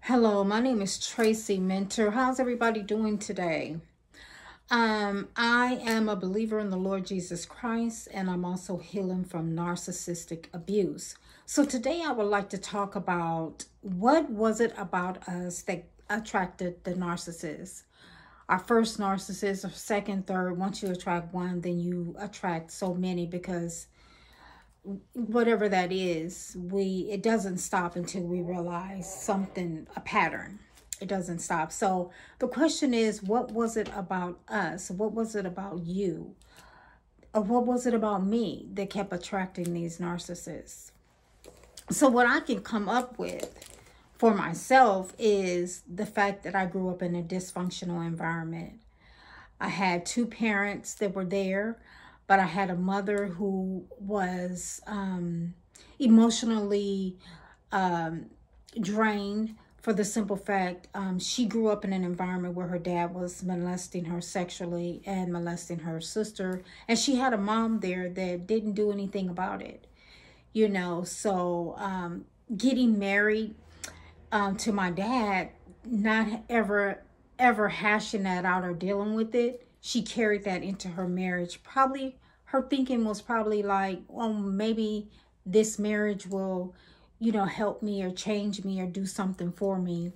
Hello, my name is Tracy Mentor. How's everybody doing today? I am a believer in the Lord Jesus Christ, and I'm also healing from narcissistic abuse. So today I would like to talk about what was it about us that attracted the narcissist. Our first narcissist, or second, third, once you attract one, then you attract so many because whatever that is, it doesn't stop until we realize something, a pattern. It doesn't stop. So the question is, what was it about us? What was it about you? Or what was it about me that kept attracting these narcissists? So what I can come up with for myself is the fact that I grew up in a dysfunctional environment. I had two parents that were there, but I had a mother who was emotionally drained for the simple fact she grew up in an environment where her dad was molesting her sexually and molesting her sister. And she had a mom there that didn't do anything about it, you know. So getting married to my dad, not ever hashing that out or dealing with it, she carried that into her marriage. Probably her thinking was probably like, well, maybe this marriage will, help me or change me or do something for me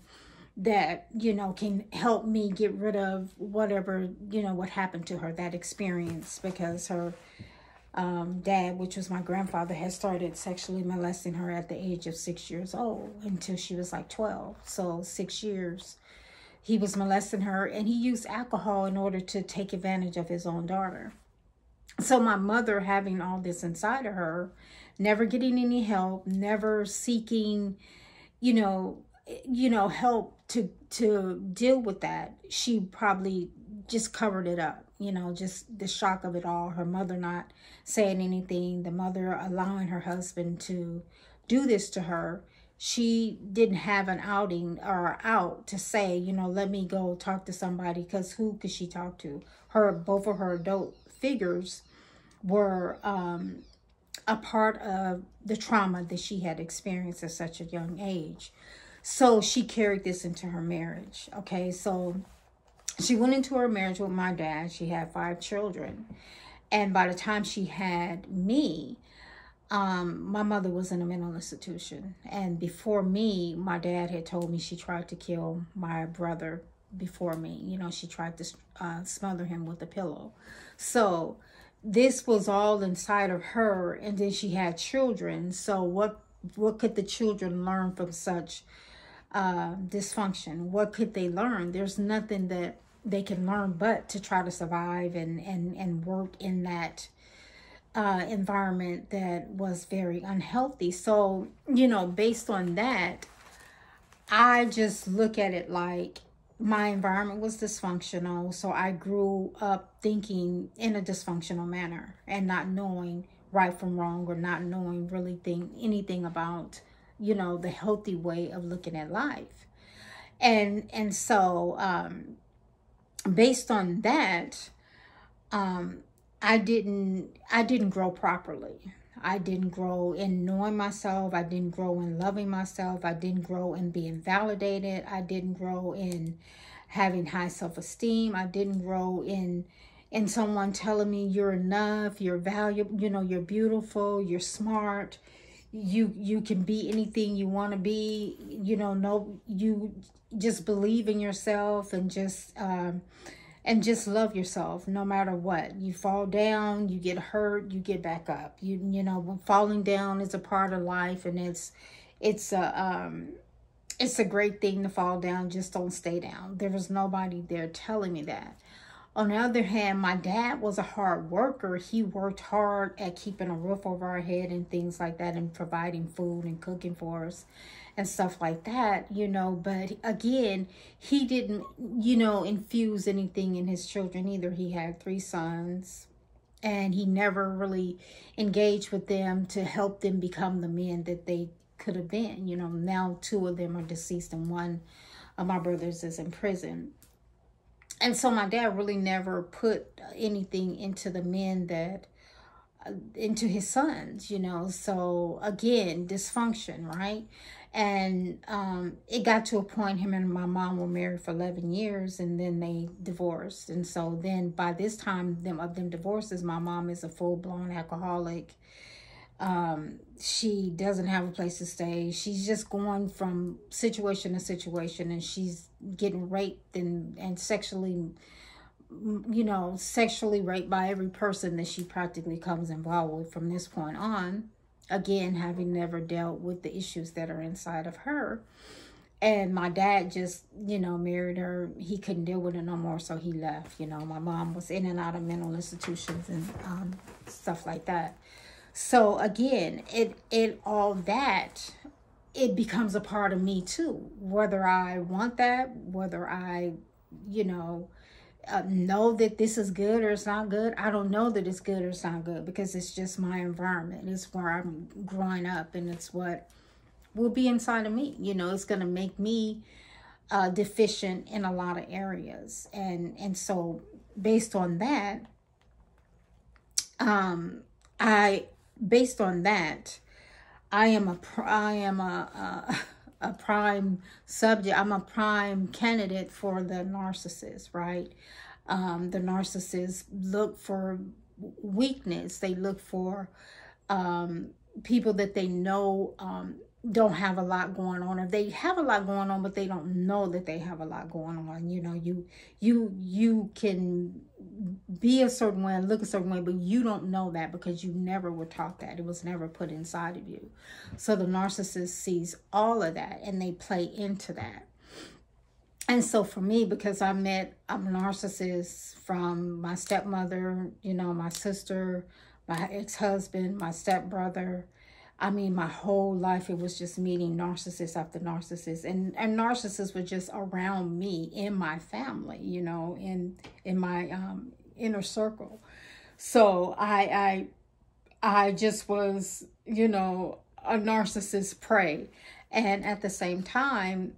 that, can help me get rid of whatever, what happened to her, that experience, because her dad, which was my grandfather, had started sexually molesting her at the age of 6 years old until she was like 12. So 6 years he was molesting her, and he used alcohol in order to take advantage of his own daughter. So my mother, having all this inside of her, never getting any help, never seeking, help to deal with that. She probably just covered it up, just the shock of it all. Her mother not saying anything, the mother allowing her husband to do this to her. She didn't have an outing or out to say, let me go talk to somebody, because who could she talk to? Both of her adult figures were a part of the trauma that she had experienced at such a young age. So she carried this into her marriage. Okay, so she went into her marriage with my dad. She had 5 children. And by the time she had me, my mother was in a mental institution. And before me, my dad had told me she tried to kill my brother before me. She tried to smother him with a pillow. So this was all inside of her. And then she had children. So what could the children learn from such dysfunction? What could they learn? There's nothing that they can learn but to try to survive and work in that environment that was very unhealthy. So, based on that, I just look at it like my environment was dysfunctional. So I grew up thinking in a dysfunctional manner and not knowing right from wrong, or not knowing really anything about, the healthy way of looking at life. And so based on that, I didn't grow properly. I didn't grow in knowing myself. I didn't grow in loving myself. I didn't grow in being validated. I didn't grow in having high self-esteem. I didn't grow in someone telling me you're enough, you're valuable, you're beautiful, you're smart, you can be anything you want to be, no, you just believe in yourself and just love yourself no matter what. You fall down, you get hurt, you get back up. When falling down is a part of life, and it's a great thing to fall down. Just don't stay down. There was nobody there telling me that. On the other hand, my dad was a hard worker. He worked hard at keeping a roof over our head and things like that, and providing food and cooking for us and stuff like that, but again, he didn't, infuse anything in his children either. He had 3 sons, and he never really engaged with them to help them become the men that they could have been. Now 2 of them are deceased, and one of my brothers is in prison. And so my dad really never put anything into the men that into his sons, So again, dysfunction, right? And it got to a point, him and my mom were married for 11 years, and then they divorced. And so then by this time them divorces, my mom is a full-blown alcoholic. She doesn't have a place to stay. She's just going from situation to situation, and she's getting raped and sexually, sexually raped by every person that she practically comes involved with from this point on. Again, having never dealt with the issues that are inside of her. And my dad just, married her. He couldn't deal with it no more, so he left. My mom was in and out of mental institutions and stuff like that. So again, it becomes a part of me too. Whether I want that, whether I, know that this is good or it's not good. I don't know that it's good or it's not good, because it's just my environment. It's where I'm growing up, and it's what will be inside of me. It's going to make me deficient in a lot of areas. And so based on that, I am a prime subject. I'm a prime candidate for the narcissist, right? The narcissists look for weakness. They look for people that they know don't have a lot going on, or they have a lot going on, but they don't know that they have a lot going on. You can be a certain way and look a certain way, but you don't know that because you never were taught that. It was never put inside of you. So the narcissist sees all of that, and they play into that. And so for me, because I'm a narcissist from my stepmother, my sister, my ex-husband, my stepbrother. I mean, my whole life, it was just meeting narcissist after narcissist. And narcissists were just around me, in my family, in my inner circle. So I just was, a narcissist prey. And at the same time,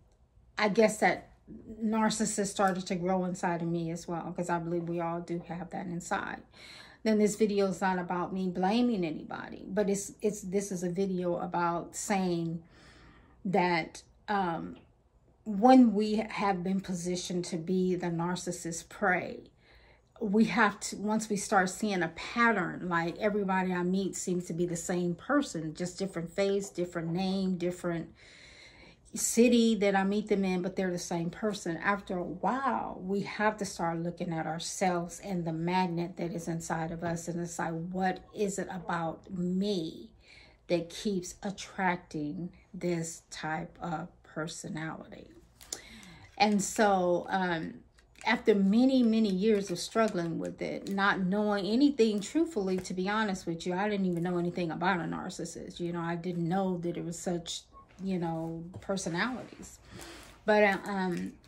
I guess that narcissist started to grow inside of me as well, because I believe we all do have that inside. Then this video is not about me blaming anybody, but this is a video about saying that when we have been positioned to be the narcissist prey, we have to, once we start seeing a pattern, like everybody I meet seems to be the same person, just different face, different name, different city that I meet them in, but they're the same person. After a while, we have to start looking at ourselves and the magnet that is inside of us and decide, what is it about me that keeps attracting this type of personality? And so after many, many years of struggling with it, not knowing anything, truthfully, to be honest with you, I didn't even know anything about a narcissist. I didn't know that it was such personalities. But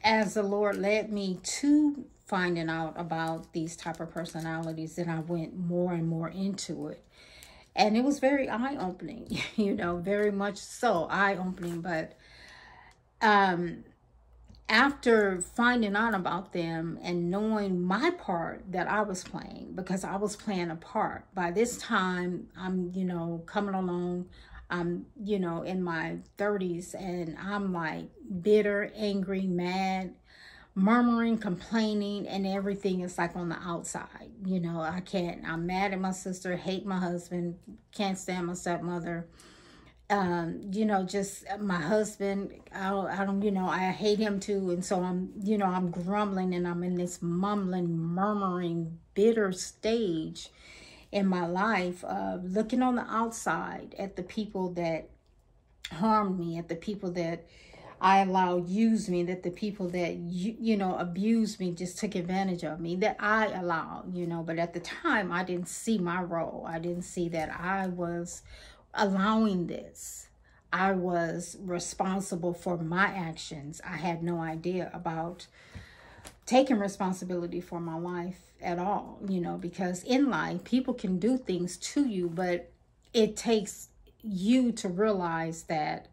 as the Lord led me to finding out about these type of personalities, then I went more and more into it. And it was very eye-opening, very much so eye-opening. But after finding out about them and knowing my part that I was playing, because I was playing a part. By this time, I'm, coming along. I'm, in my 30s, and I'm like bitter, angry, mad, murmuring, complaining, and everything is like on the outside. I'm mad at my sister, hate my husband, can't stand my stepmother. Just my husband, I don't, I hate him too. And so I'm, I'm grumbling, and I'm in this mumbling, murmuring, bitter stage in my life, looking on the outside at the people that harmed me, at the people that I allowed use me, that the people that, abused me, just took advantage of me, that I allowed, but at the time I didn't see my role. I didn't see that I was allowing this. I was responsible for my actions. I had no idea about taking responsibility for my life at all, because in life, people can do things to you, but it takes you to realize that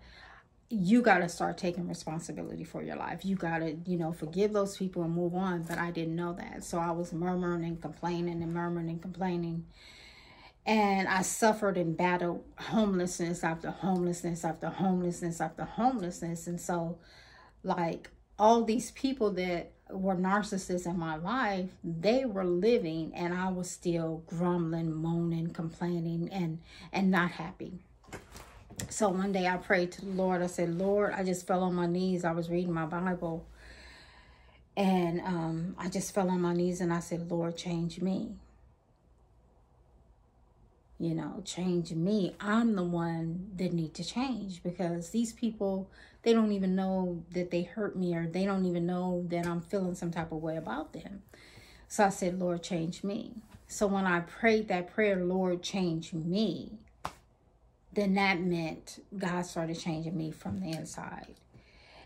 you got to start taking responsibility for your life. You got to, forgive those people and move on. But I didn't know that. So I was murmuring and complaining and murmuring and complaining. And I suffered and battled homelessness after homelessness after homelessness after homelessness. And so, like, all these people that were narcissists in my life, they were living, and I was still grumbling, moaning, complaining, and not happy. So one day I prayed to the Lord. I said, Lord, I just fell on my knees. I was reading my Bible, and I just fell on my knees and I said, Lord, change me. You know, change me. I'm the one that need to change, because these people, they don't even know that they hurt me, or they don't even know that I'm feeling some type of way about them. So I said, Lord, change me. So when I prayed that prayer, Lord, change me, then that meant God started changing me from the inside.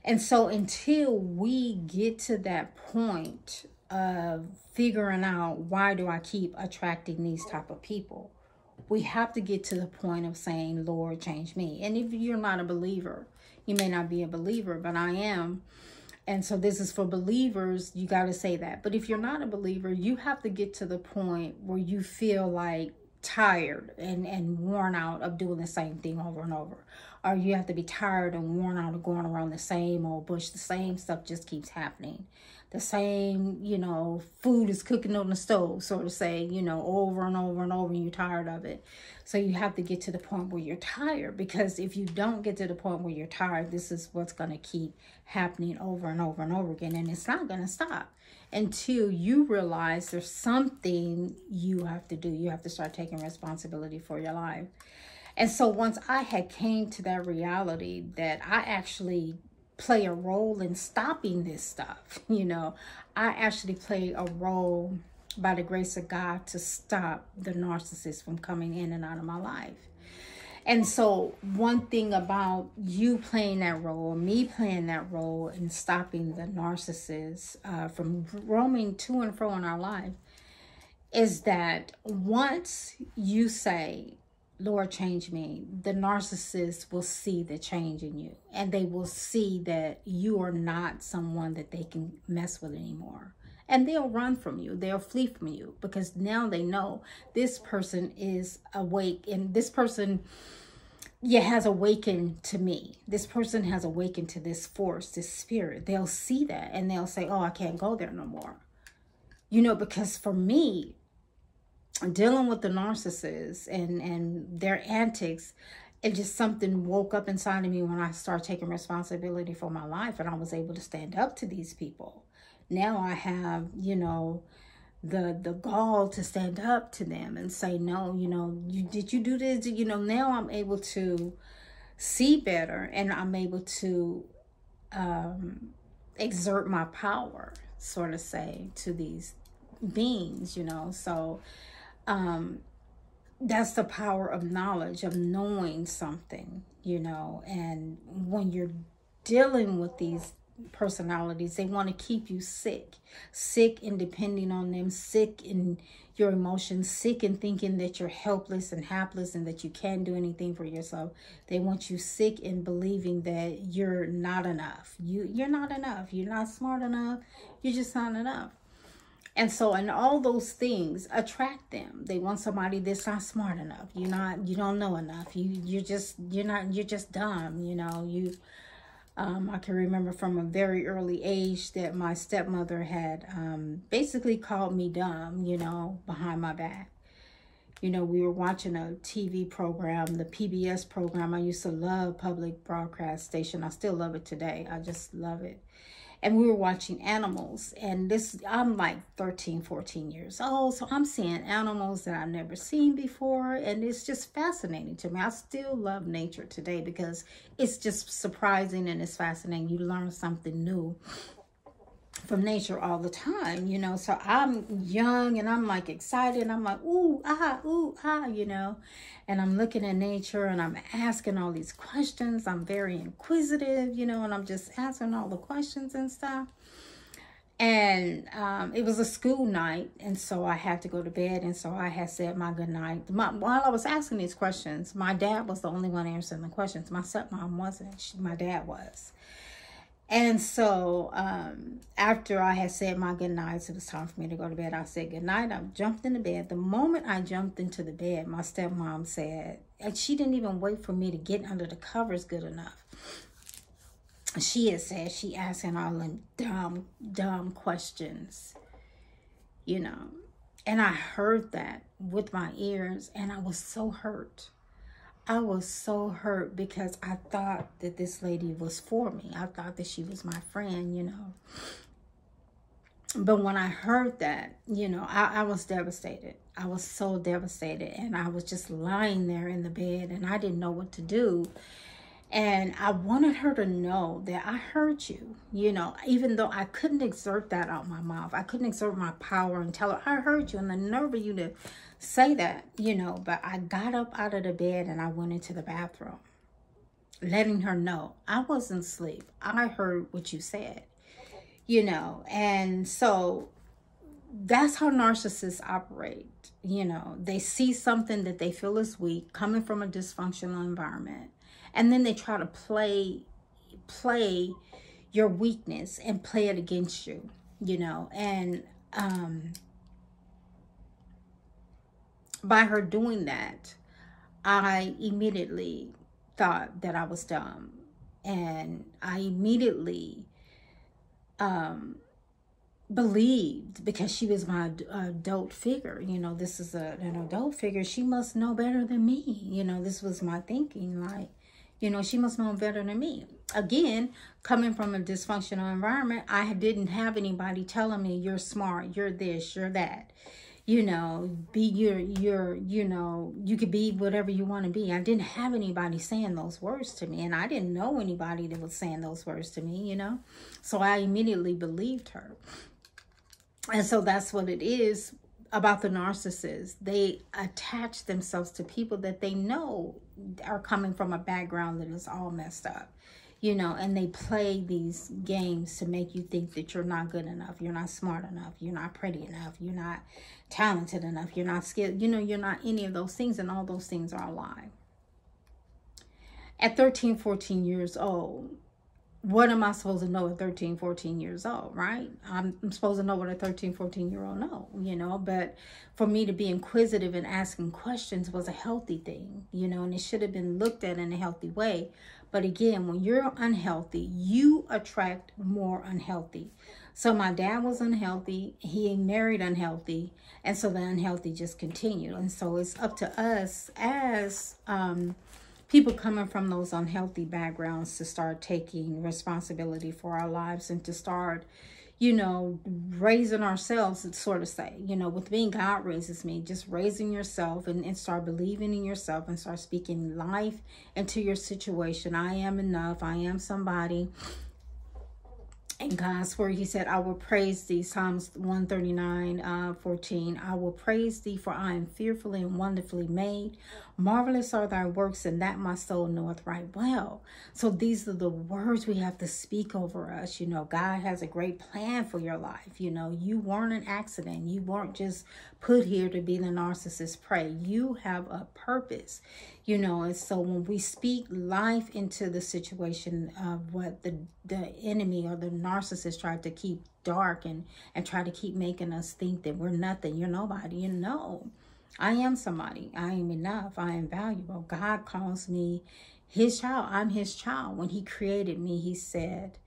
And so until we get to that point of figuring out, why do I keep attracting these type of people, we have to get to the point of saying, Lord, change me. And if you're not a believer, you may not be a believer, but I am. And so this is for believers. You got to say that. But if you're not a believer, you have to get to the point where you feel like tired and worn out of doing the same thing over and over. Or you have to be tired and worn out of going around the same old bush. The same stuff just keeps happening. The same, you know, food is cooking on the stove, so to say, you know, over and over and over, and you're tired of it. So you have to get to the point where you're tired, because if you don't get to the point where you're tired, this is what's going to keep happening over and over and over again. And it's not going to stop until you realize there's something you have to do. You have to start taking responsibility for your life. And so once I had came to that reality that I actually play a role in stopping this stuff, you know, I actually play a role by the grace of God to stop the narcissist from coming in and out of my life. And so one thing about you playing that role, me playing that role in stopping the narcissist from roaming to and fro in our life, is that once you say, Lord, change me, the narcissist will see the change in you, and they will see that you are not someone that they can mess with anymore. And they'll run from you. They'll flee from you, because now they know this person is awake, and this person, has awakened to me. This person has awakened to this force, this spirit. They'll see that, and they'll say, oh, I can't go there no more. You know, because for me, dealing with the narcissists and their antics, it just, something woke up inside of me when I started taking responsibility for my life, and I was able to stand up to these people. Now I have, you know, the gall to stand up to them and say, no, you know, did you do this? You know, now I'm able to see better, and I'm able to exert my power, sort of say, to these beings, you know. So that's the power of knowledge, of knowing something, you know. And when you're dealing with these personalities, they want to keep you sick in depending on them, sick in your emotions, sick in thinking that you're helpless and hapless and that you can't do anything for yourself. They want you sick in believing that you're not enough. You're not enough. You're not smart enough. You're just not enough. And so, and all those things attract them. They want somebody that's not smart enough. You don't know enough. You're just dumb. You know, I can remember from a very early age that my stepmother had basically called me dumb, you know, behind my back. You know, we were watching a TV program, the PBS program. I used to love public broadcast station. I still love it today. I just love it. And we were watching animals, and I'm like 13, 14 years old. So I'm seeing animals that I've never seen before. And it's just fascinating to me. I still love nature today because it's just surprising and it's fascinating. You learn something new from nature all the time, you know. So I'm young and I'm like excited. I'm like, ooh, ah, you know. And I'm looking at nature and I'm asking all these questions. I'm very inquisitive, you know, and I'm just answering all the questions and stuff. And it was a school night, and so I had to go to bed, and so I had said my good night. While I was asking these questions, my dad was the only one answering the questions. My stepmom wasn't. My dad was. And so after I had said my good nights, it was time for me to go to bed. I said good night. I jumped into bed. The moment I jumped into the bed, my stepmom said, and she didn't even wait for me to get under the covers good enough. She had said, she asking all them dumb questions, you know. And I heard that with my ears, and I was so hurt. I was so hurt because I thought that this lady was for me. I thought that she was my friend, you know. But when I heard that, you know, I was devastated. I was so devastated. And I was just lying there in the bed, and I didn't know what to do. And I wanted her to know that I heard you, you know, even though I couldn't exert that out my mouth. I couldn't exert my power and tell her, I heard you, and the nerve of you to say that, you know. But I got up out of the bed and I went into the bathroom, letting her know I wasn't asleep. I heard what you said, you know. And so that's how narcissists operate. You know, they see something that they feel is weak coming from a dysfunctional environment. And then they try to play your weakness and play it against you, you know. And by her doing that, I immediately thought that I was dumb. And I immediately believed, because she was my adult figure, you know, this is an adult figure, she must know better than me, you know. This was my thinking, like, you know, she must know better than me. Again, coming from a dysfunctional environment, I didn't have anybody telling me you're smart, you're this, you're that. You know, you know, you could be whatever you want to be. I didn't have anybody saying those words to me, and I didn't know anybody that was saying those words to me, you know. So I immediately believed her. And so that's what it is about the narcissist. They attach themselves to people that they know are coming from a background that is all messed up, you know, and they play these games to make you think that you're not good enough, you're not smart enough, you're not pretty enough, you're not talented enough, you're not skilled, you know, you're not any of those things, and all those things are a lie. At 13, 14 years old, what am I supposed to know at 13, 14 years old, right? I'm supposed to know what a 13, 14-year-old know, you know. But for me to be inquisitive and asking questions was a healthy thing, you know, and it should have been looked at in a healthy way. But again, when you're unhealthy, you attract more unhealthy. So my dad was unhealthy. He married unhealthy. And so the unhealthy just continued. And so it's up to us as people coming from those unhealthy backgrounds to start taking responsibility for our lives and to start, you know, raising ourselves, sort of say, you know, with being God raises me, just raising yourself and start believing in yourself and start speaking life into your situation. I am enough. I am somebody. In God's word, he said, I will praise thee, Psalms 139, 14. I will praise thee, for I am fearfully and wonderfully made. Marvelous are thy works, and that my soul knoweth right well. So these are the words we have to speak over us. You know, God has a great plan for your life. You know, you weren't an accident. You weren't just put here to be the narcissist's prey. You have a purpose, you know. And so when we speak life into the situation of what the enemy or the narcissist tried to keep dark and try to keep making us think that we're nothing, you're nobody, you know, I am somebody. I am enough. I am valuable. God calls me his child. I'm his child. When he created me, he said,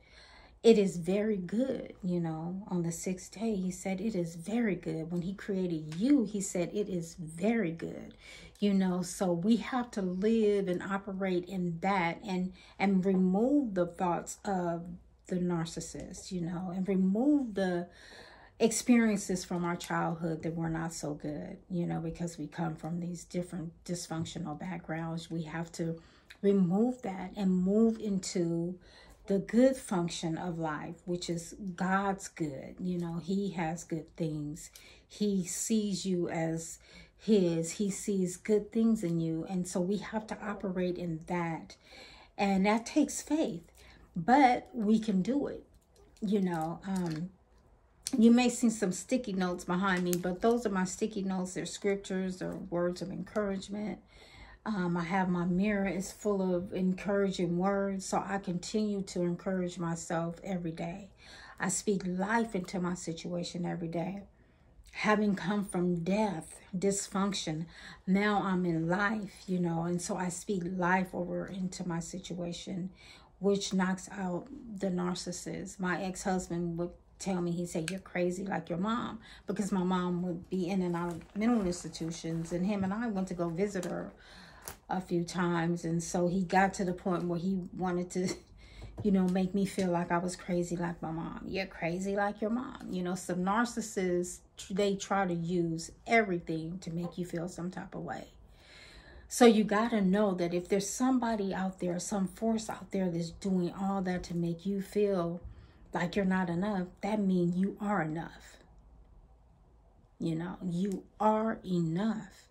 it is very good. You know, on the 6th day, he said, it is very good. When he created you, he said, it is very good. You know, so we have to live and operate in that and remove the thoughts of the narcissist, you know, and remove the experiences from our childhood that were not so good, you know, because we come from these different dysfunctional backgrounds. We have to remove that and move into the good function of life, which is God's good. You know, he has good things. He sees you as his. He sees good things in you. And so we have to operate in that. And that takes faith, but we can do it. You know, you may see some sticky notes behind me, but those are my sticky notes. They're scriptures or words of encouragement. I have my mirror is full of encouraging words, so I continue to encourage myself every day. I speak life into my situation every day. Having come from death, dysfunction, now I'm in life, you know, and so I speak life over into my situation, which knocks out the narcissist. My ex-husband would tell me, he said, you're crazy like your mom, because my mom would be in and out of mental institutions, and him and I went to go visit her a few times, and so he got to the point where he wanted to, you know, make me feel like I was crazy like my mom. You're crazy like your mom. You know, some narcissists, they try to use everything to make you feel some type of way. So you got to know that if there's somebody out there, some force out there that's doing all that to make you feel like you're not enough, that means you are enough. You know, you are enough.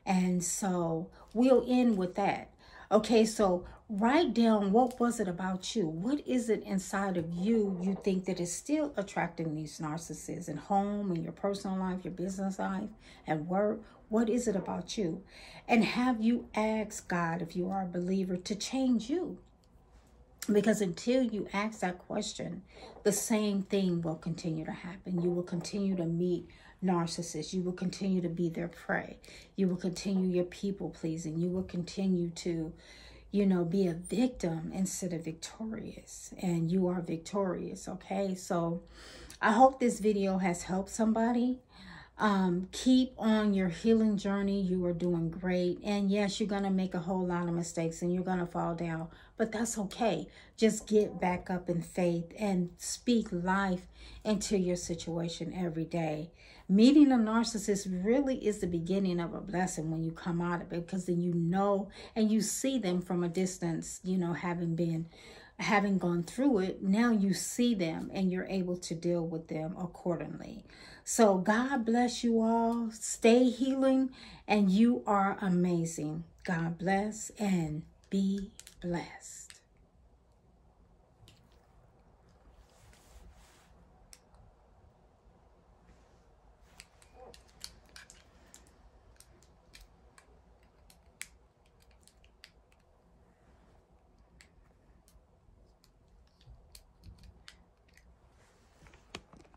And so we'll end with that. Okay, so write down, what was it about you? What is it inside of you think that is still attracting these narcissists in home, in your personal life, your business life, and work? What is it about you? And have you asked God, if you are a believer, to change you? Because until you ask that question, the same thing will continue to happen. You will continue to meet narcissists. You will continue to be their prey. You will continue your people pleasing. You will continue to, you know, be a victim instead of victorious. And you are victorious, okay? So I hope this video has helped somebody. Keep on your healing journey. You are doing great. And yes, you're going to make a whole lot of mistakes and you're going to fall down, but that's okay. Just get back up in faith and speak life into your situation every day. Meeting a narcissist really is the beginning of a blessing when you come out of it, because then you know and you see them from a distance, you know, having gone through it. Now you see them and you're able to deal with them accordingly. So God bless you all. Stay healing, and you are amazing. God bless and be blessed.